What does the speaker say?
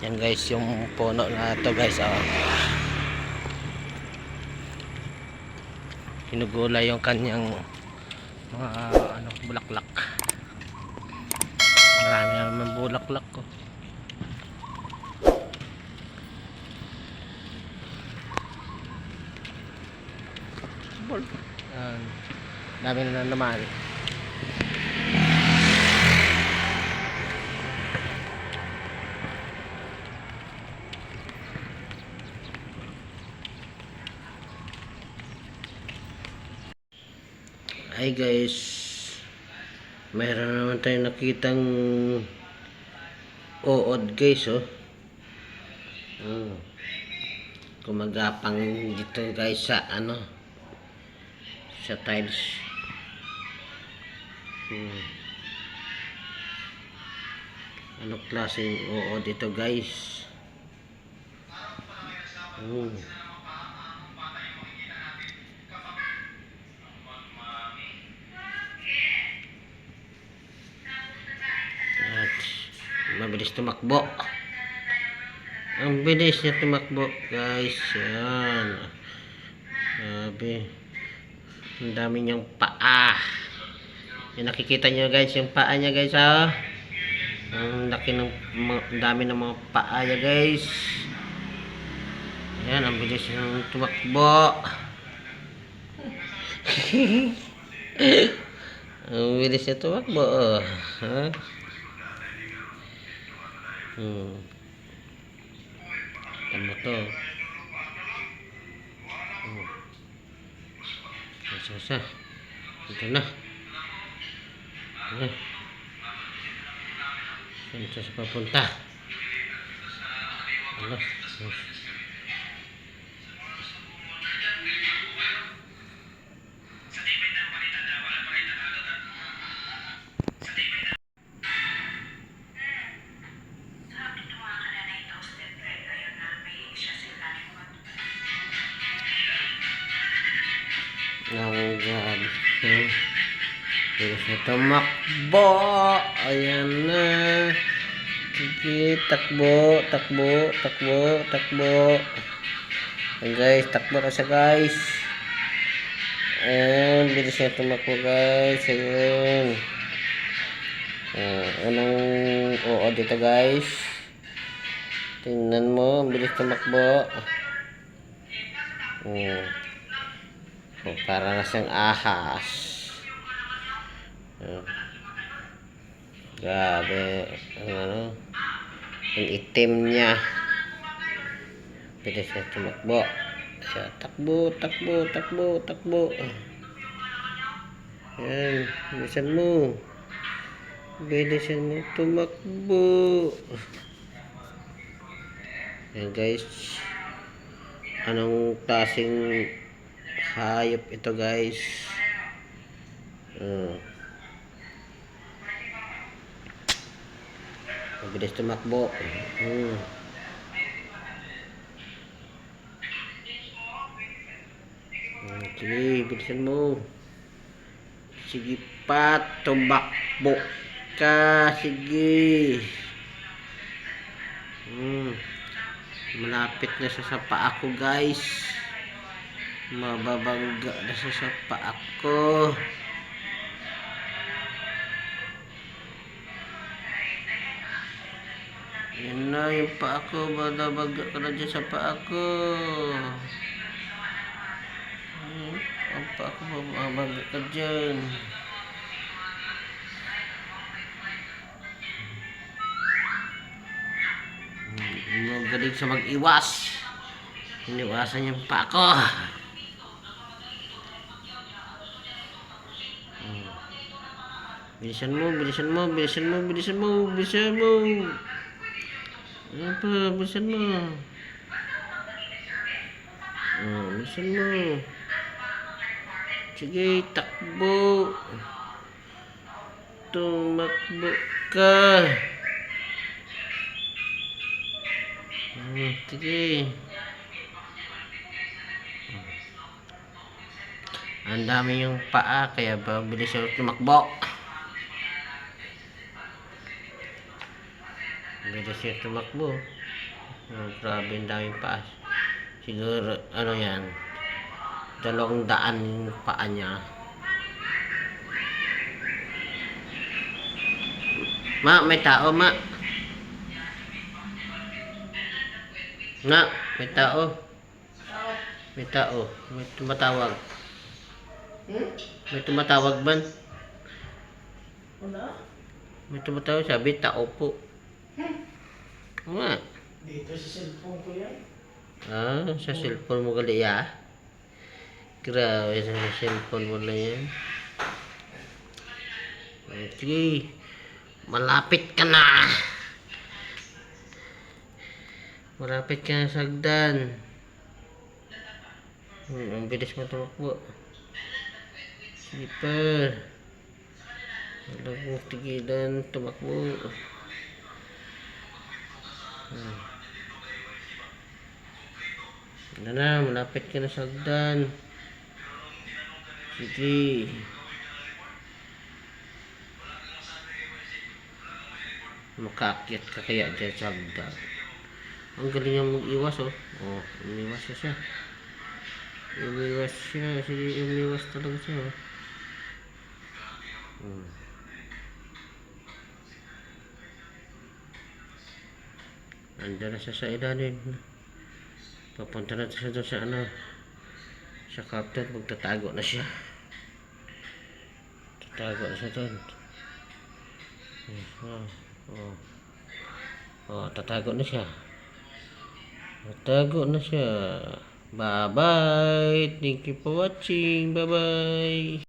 Yan guys, yung puno na to guys, hinugula yung kanyang mga bulaklak. Marami naman bulaklak ko. Yan, dami na naman. Hi guys, mayroon naman tayong nakitang uod guys, kumagapang dito guys sa sa tiles. Ano klaseng uod ito guys? At mabilis tumakbo. Ang bilis niya tumakbo guys. Yan. Sabi. Ang dami niyang paa. Yan, nakikita niyo guys yung paa niya guys, ang laki ng dami ng mga paa niya guys. Yan, ang bilis niyang tumakbo. Ang bilis niya tumakbo. Tama to. Sasa. Ito na. Saan siya papunta? Ano? Ang grabe. Bilis na tumakbo. Ayan na. Sige, takbo, takbo, takbo, takbo. Ayan guys, takbo na siya guys. Ayan, bilis na tumakbo guys. Ayan. Anong oo dito guys? Tingnan mo, bilis tumakbo. Para na siyang ahas. Grabe. Ang itim niya. Bilis siya tumakbo. Takbo, takbo, takbo, takbo. Yan. Bilisan mo. Bilisan mo tumakbo. Yan guys. Anong klaseng hayop ito guys? Mabilis tumakbo. Sige, bilisan mo. Sige pa, tumakbo ka. Sige. Malapit na siya sa paa ko guys. Mababangga na siya sa paa ko. Yan na yung paa ko. Mababangga ka na dyan sa paa ko. Ang paa ko, mababangga ka dyan. Magaling sa mag-iwas. Iniwasan yung paa ko. Bilisan mo, bilisan mo, bilisan mo, bilisan mo, bilisan mo. Ano pa, bilisan mo. Bilisan mo. Sige, takbo. Tumakbo ka. Sige. Ang dami yung paa, kaya bilis siya tumakbo. Bilis siya tumakbo. Oh, grabe, ang daming paa. Siguro, ano yan, 200 yung paa niya. Ma, may tao, ma. Na, may tao. May tao. May tumatawag. May tumatawag man. Wala? May tumatawag, sabi, tao po. Ma. Dito sa cellphone ko yan. Ah, sa cellphone mo gali, ah. Grabe, sa cellphone mo na yan. Okay. Malapit ka na. Malapit ka na sa hagdan. Ang bilis mo tumakbo. Sleeper. Wala kong tigilan tumakbo. Wala na, malapit ka na sa hagdan. Sige. Makaakyat ka kaya dyan sa hagdan. Ang galing niya mag-iwas, oh. Oh, umiwas siya. Umiwas siya. Sige, umiwas talaga siya, oh. Andiyan na siya sa ilalim. Papunta na siya doon sa ano. Sa carton, magtatago na siya. Tatago na siya doon. Tatago na siya. Tatago na siya. Bye-bye. Thank you for watching. Bye-bye.